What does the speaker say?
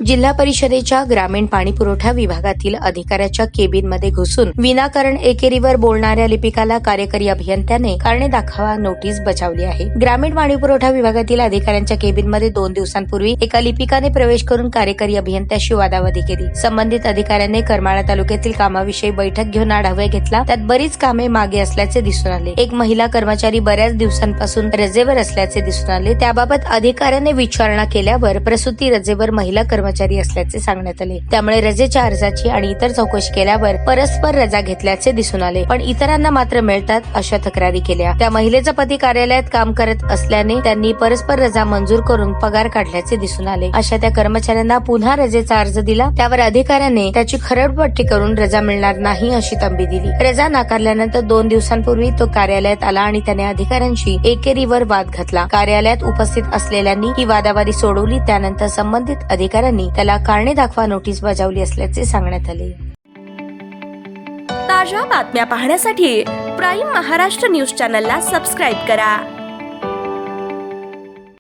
जिल्हा परिषदेच्या ग्रामीण पाणी पुरवठा विभागातील अधिकाऱ्याच्या केबिनमध्ये घुसून विनाकारण एकेरीवर बोलणाऱ्या लिपिकाला कार्यकारी अभियंत्याने कारणे दाखवा नोटीस बजावली आहे। ग्रामीण पाणी पुरवठा विभागातील अधिकाऱ्यांच्या केबिनमध्ये 2 दिवसांपूर्वी एका लिपिकाने प्रवेश करून कार्यकारी अभियंत्याशी वादावादी केली। संबंधित अधिकाऱ्याने करमाळा तालुक्यातील कामाविषयी बैठक घेऊन आढावा घेतला। त्यात बरीच कामे मागे असल्याचे दिसून आले। एक महिला कर्मचारी बऱ्याच दिवसांपासून रजेवर असल्याचे दिसून आले। त्याबाबत अधिकाऱ्याने विचारणा केल्यावर प्रसूती रजेवर महिला कर्मचारी असल्याचे सांगण्यात आले। त्यामुळे रजेच्या अर्जाची आणि इतर चौकशी केल्यावर परस्पर रजा घेतल्याचे दिसून आले, पण इतरांना मात्र मिळतात अशा तक्रारी केल्या। त्या महिलेचा पती कार्यालयात काम करत असल्याने त्यांनी परस्पर रजा मंजूर करून पगार काढल्याचे दिसून आले। अशा त्या कर्मचाऱ्यांना पुन्हा रजेचा अर्ज दिला, त्यावर अधिकाऱ्याने त्याची खरडपट्टी करून रजा मिळणार नाही अशी तंबी दिली। रजा नाकारल्यानंतर 2 दिवसांपूर्वी तो कार्यालयात आला आणि त्याने अधिकाऱ्यांशी एकेरीवर वाद घातला। कार्यालयात उपस्थित असलेल्यांनी ही वादावादी सोडवली। त्यानंतर संबंधित अधिकाऱ्यांनी त्याला कारणे दाखवा नोटीस बजावली असल्याचे सांगण्यात आले। ताज्या बातम्या पाहण्यासाठी प्राईम महाराष्ट्र न्यूज चॅनलला सबस्क्राईब करा।